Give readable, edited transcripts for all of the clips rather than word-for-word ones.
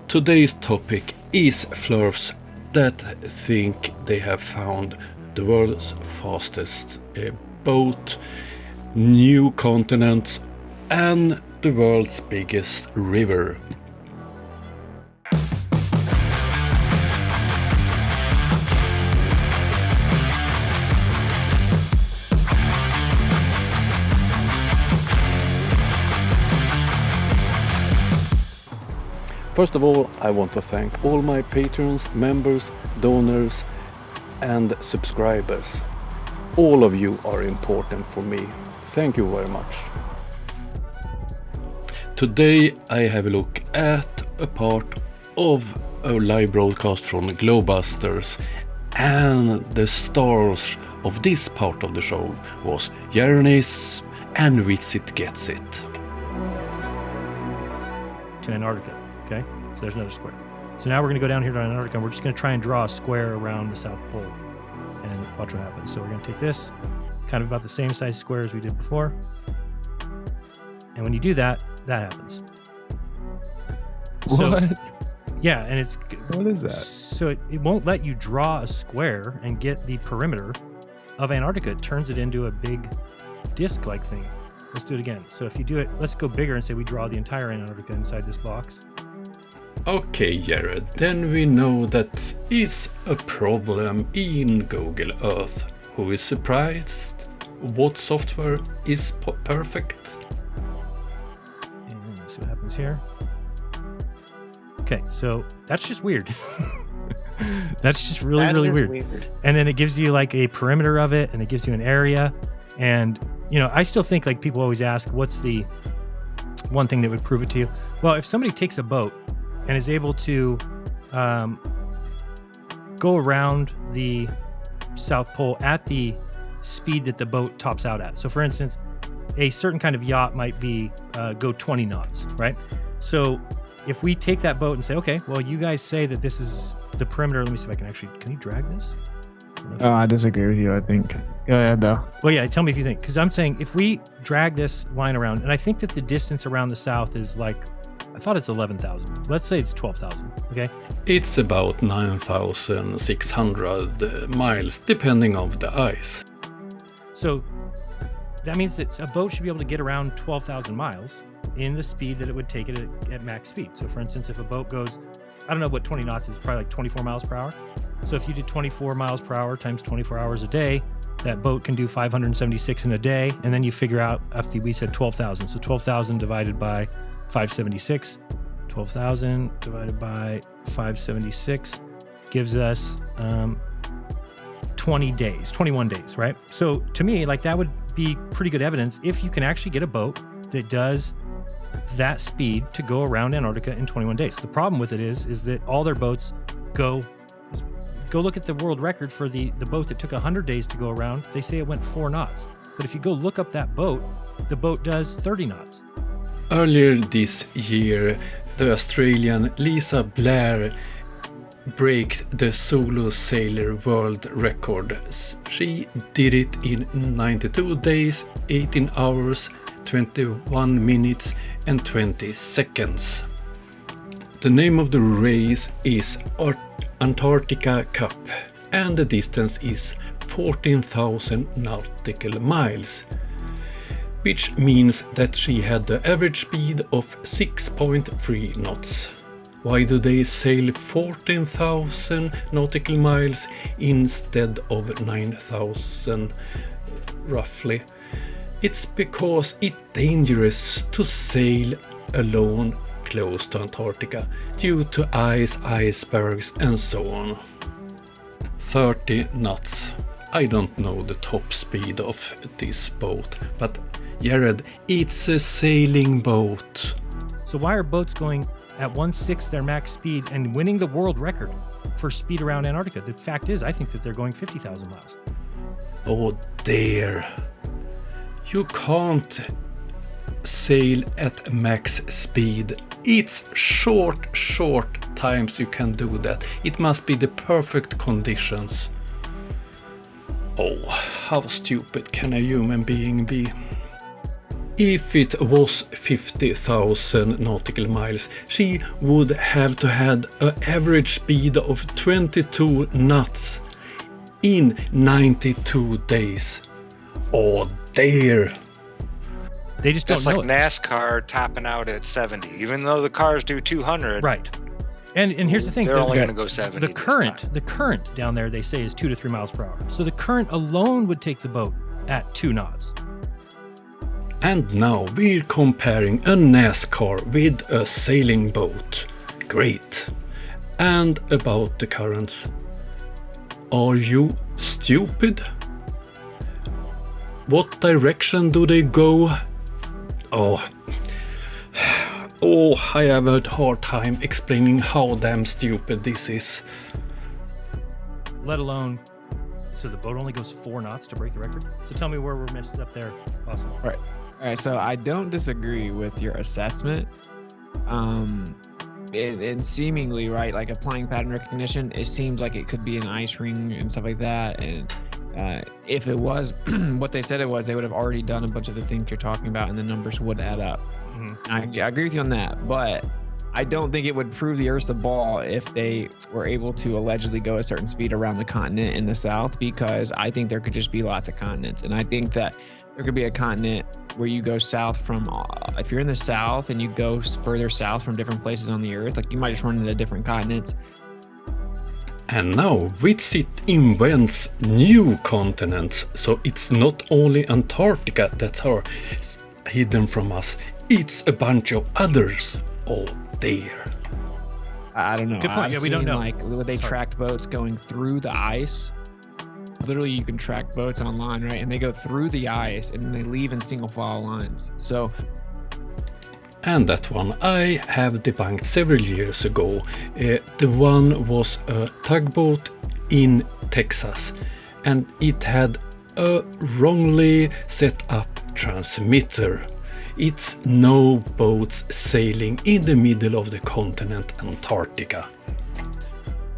Today's topic is flurfs that think they have found the world's fastest boat, new continents, and the world's biggest river. First of all, I want to thank all my patrons, members, donors, and subscribers. All of you are important for me. Thank you very much. Today I have a look at a part of a live broadcast from Globebusters, and the stars of this part of the show was Jeranism and Visit Gets It. To Antarctica. Okay, so there's another square. So now we're going to go down here to Antarctica, and we're just going to try and draw a square around the South Pole and watch what happens. So we're going to take this, kind of about the same size square as we did before. And when you do that, that happens. What? So, yeah, and it's... What is that? So it won't let you draw a square and get the perimeter of Antarctica. It turns it into a big disc-like thing. Let's do it again. So if you do it, let's go bigger and say we draw the entire Antarctica inside this box. Okay, Jared, then we know that is a problem in Google Earth. Who is surprised? What software is perfect? And let's see what happens here. Okay, so that's just weird. That's just really weird. And then it gives you like a perimeter of it, and it gives you an area. And, you know, I still think, like, people always ask, what's the one thing that would prove it to you? Well, if somebody takes a boat and is able to go around the South Pole at the speed that the boat tops out at. So, for instance, a certain kind of yacht might be go 20 knots, right? So if we take that boat and say, okay, well, you guys say that this is the perimeter. Let me see if I can you drag this? I disagree with you, I think. Go ahead, though. Well, yeah, tell me if you think. Because I'm saying if we drag this line around, and I think that the distance around the south is like, I thought it's 11,000. Let's say it's 12,000, okay? It's about 9,600 miles, depending on the ice. So that means that a boat should be able to get around 12,000 miles in the speed that it would take it at max speed. So, for instance, if a boat goes, I don't know what 20 knots is, probably like 24 miles per hour. So if you did 24 miles per hour times 24 hours a day, that boat can do 576 in a day. And then you figure out, after we said 12,000. So 12,000 divided by 576, 12,000 divided by 576 gives us 21 days, right? So to me, like, that would be pretty good evidence if you can actually get a boat that does that speed to go around Antarctica in 21 days. The problem with it is that all their boats go look at the world record for the boat that took 100 days to go around. They say it went 4 knots. But if you go look up that boat, the boat does 30 knots. Earlier this year, the Australian Lisa Blair broke the solo sailor world record. She did it in 92 days, 18 hours, 21 minutes and 20 seconds. The name of the race is Antarctica Cup, and the distance is 14,000 nautical miles, which means that she had the average speed of 6.3 knots. Why do they sail 14,000 nautical miles instead of 9,000 roughly? It's because it's dangerous to sail alone close to Antarctica due to ice, icebergs and so on. 30 knots. I don't know the top speed of this boat, but Jared, it's a sailing boat. So why are boats going at 1/6 their max speed and winning the world record for speed around Antarctica? The fact is, I think that they're going 50,000 miles. Oh dear. You can't sail at max speed. It's short times you can do that. It must be the perfect conditions. Oh, how stupid can a human being be? If it was 50,000 nautical miles, she would have to had an average speed of 22 knots in 92 days. Oh dear! They just don't That's know like NASCAR topping out at 70, even though the cars do 200. Right. And here's the thing: they're only going to go 70. The current down there, they say, is 2 to 3 miles per hour. So the current alone would take the boat at 2 knots. And now we're comparing a NASCAR with a sailing boat. Great. And about the currents. Are you stupid? What direction do they go? I have a hard time explaining how damn stupid this is. Let alone, so the boat only goes 4 knots to break the record? So tell me where we're messed up there. Awesome. All right, so I don't disagree with your assessment. And seemingly, right, like applying pattern recognition, it seems like it could be an ice ring and stuff like that. And if it was what they said it was, they would have already done a bunch of the things you're talking about, and the numbers would add up. Mm-hmm. I agree with you on that, but I don't think it would prove the Earth's a ball if they were able to allegedly go a certain speed around the continent in the south, because I think there could just be lots of continents. And I think that there could be a continent where you go south from, if you're in the south and you go further south from different places on the Earth, like you might just run into different continents. And now Witsit invents new continents, so it's not only Antarctica that's hidden from us, it's a bunch of others. Oh dear. I don't know. Good point. Yeah, we don't know. Like they tracked boats going through the ice. Literally, you can track boats online, right? And they go through the ice and they leave in single file lines. So. And that one I have debunked several years ago. The one was a tugboat in Texas, and it had a wrongly set up transmitter. It's no boats sailing in the middle of the continent Antarctica.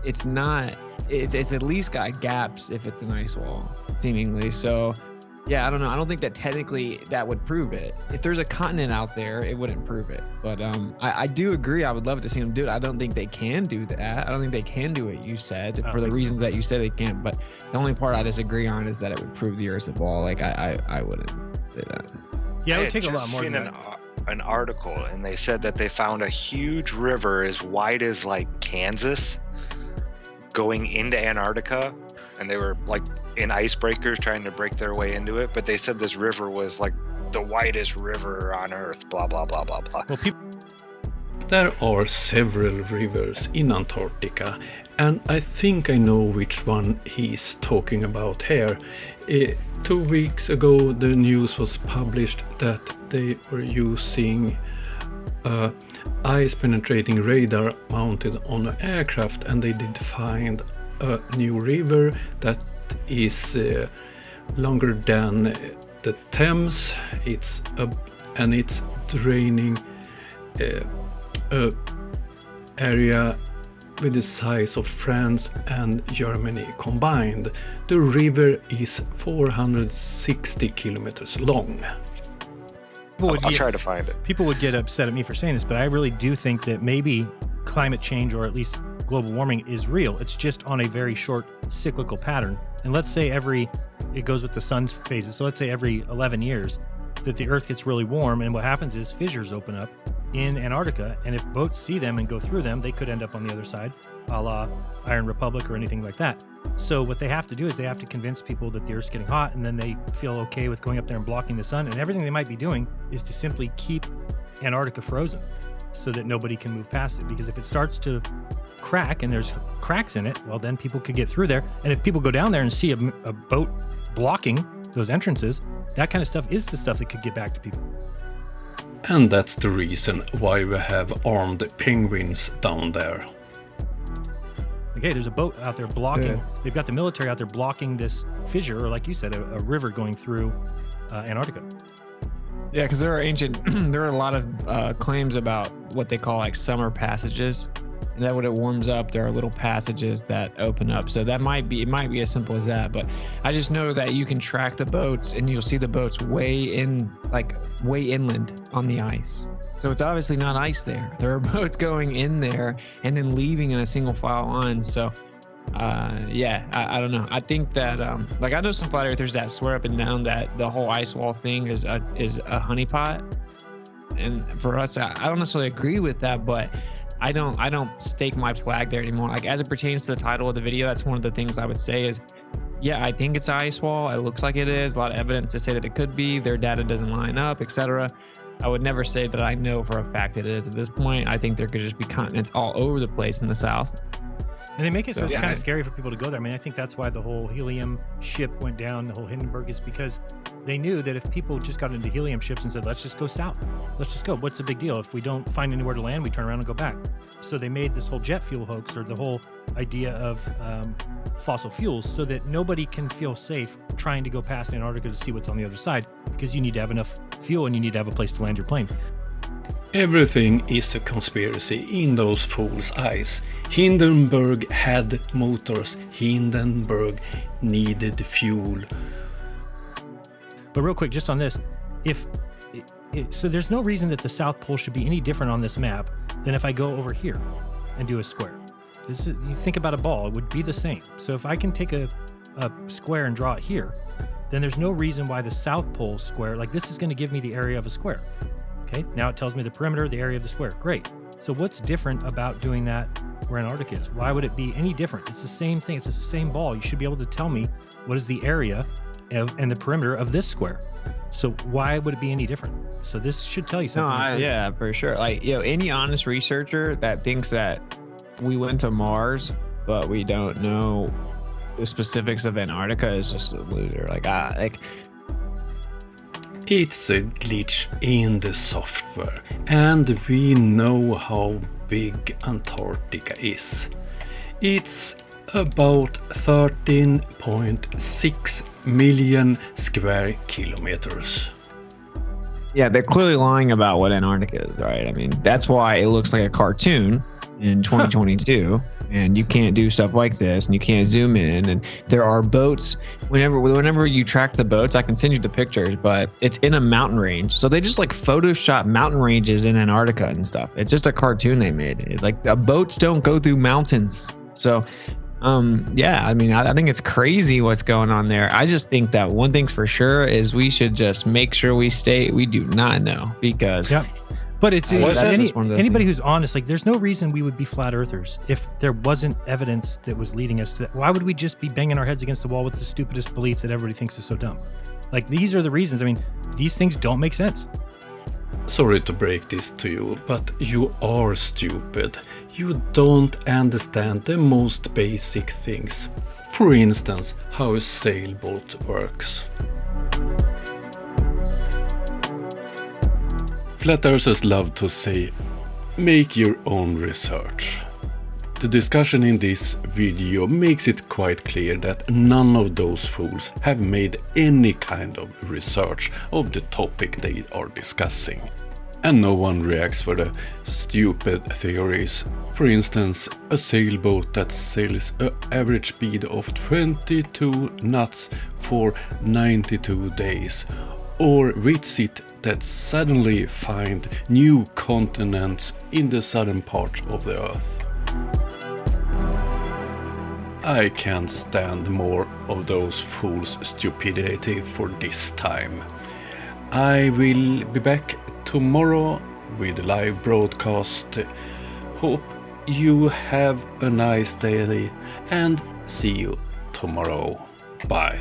It's not. It's at least got gaps if it's an ice wall, seemingly. So, yeah, I don't know. I don't think that technically that would prove it. If there's a continent out there, it wouldn't prove it. But I do agree. I would love to see them do it. I don't think they can do that. I don't think they can do what you said for the reasons that you said they can't. But the only part I disagree on is that it would prove the Earth's a ball. Like I wouldn't say that. Yeah, it would take a lot more than an article, and they said that they found a huge river as wide as like Kansas going into Antarctica, and they were like in icebreakers trying to break their way into it, but they said this river was like the widest river on Earth, blah blah blah blah blah. Well, there are several rivers in Antarctica, and I think I know which one he's talking about here. 2 weeks ago the news was published that they were using ice penetrating radar mounted on an aircraft, and they did find a new river that is longer than the Thames. It's draining a area with the size of France and Germany combined. The river is 460 kilometers long. I'll try to find it. People would get upset at me for saying this, but I really do think that maybe climate change, or at least global warming, is real. It's just on a very short cyclical pattern. And let's say it goes with the sun phases. So let's say every 11 years that the Earth gets really warm, and what happens is fissures open up in Antarctica, and if boats see them and go through them, they could end up on the other side, a la Iron Republic or anything like that. So what they have to do is they have to convince people that the Earth's getting hot, and then they feel okay with going up there and blocking the sun, and everything they might be doing is to simply keep Antarctica frozen so that nobody can move past it. Because if it starts to crack and there's cracks in it, well, then people could get through there. And if people go down there and see a boat blocking those entrances, that kind of stuff is the stuff that could get back to people. And that's the reason why we have armed penguins down there. Okay, there's a boat out there blocking. Yeah. They've got the military out there blocking this fissure, or like you said, a river going through Antarctica. Yeah, because there are a lot of claims about what they call like summer passages. And that when it warms up, there are little passages that open up. So it might be as simple as that. But I just know that you can track the boats, and you'll see the boats way inland on the ice. So it's obviously not ice there. There are boats going in there and then leaving in a single file line. So I don't know. I think that like I know some flat earthers that swear up and down that the whole ice wall thing is a honeypot. And for us, I don't necessarily agree with that, but I don't stake my flag there anymore. Like as it pertains to the title of the video, that's one of the things I would say is, yeah, I think it's an ice wall. It looks like it is. A lot of evidence to say that it could be. Their data doesn't line up, etc. I would never say that I know for a fact it is at this point. I think there could just be continents all over the place in the south. And they make it so it's kind of scary for people to go there. I mean, I think that's why the whole helium ship went down, the whole Hindenburg, is because they knew that if people just got into helium ships and said, let's just go south, let's just go, what's the big deal? If we don't find anywhere to land, we turn around and go back. So they made this whole jet fuel hoax, or the whole idea of fossil fuels, so that nobody can feel safe trying to go past Antarctica to see what's on the other side, because you need to have enough fuel and you need to have a place to land your plane. Everything is a conspiracy in those fools' eyes. Hindenburg had motors. Hindenburg needed fuel. But real quick, just on this, so there's no reason that the South Pole should be any different on this map than if I go over here and do a square. You think about a ball, it would be the same. So if I can take a square and draw it here, then there's no reason why the South Pole square, like this is going to give me the area of a square. Okay, now it tells me the perimeter, the area of the square. Great. So what's different about doing that where Antarctica is? Why would it be any different? It's the same thing. It's the same ball. You should be able to tell me what is the area and the perimeter of this square. So why would it be any different? So this should tell you something. Yeah, for sure. Like, any honest researcher that thinks that we went to Mars, but we don't know the specifics of Antarctica is just a loser. It's a glitch in the software, and we know how big Antarctica is. It's about 13.6 million square kilometers. Yeah, they're clearly lying about what Antarctica is, right? I mean, that's why it looks like a cartoon in 2022, and you can't do stuff like this, and you can't zoom in, and there are boats. Whenever you track the boats, I can send you the pictures, but it's in a mountain range. So they just like Photoshop mountain ranges in Antarctica and stuff. It's just a cartoon they made. It's like the boats don't go through mountains. So I mean, I think it's crazy what's going on there. I just think that one thing's for sure is we should just make sure we do not know, because but it's anybody things. who's honest, like there's no reason we would be flat earthers if there wasn't evidence that was leading us to that. Why would we just be banging our heads against the wall with the stupidest belief that everybody thinks is so dumb? Like, these are the reasons. I mean, these things don't make sense. Sorry to break this to you, but you are stupid. You don't understand the most basic things. For instance, how a sailboat works. Flat earthers love to say, make your own research. The discussion in this video makes it quite clear that none of those fools have made any kind of research of the topic they are discussing. And no one reacts for the stupid theories. For instance, a sailboat that sails an average speed of 22 knots for 92 days. Or Witsit that suddenly find new continents in the southern part of the earth. I can't stand more of those fools' stupidity for this time. I will be back tomorrow with a live broadcast. Hope you have a nice day and see you tomorrow. Bye.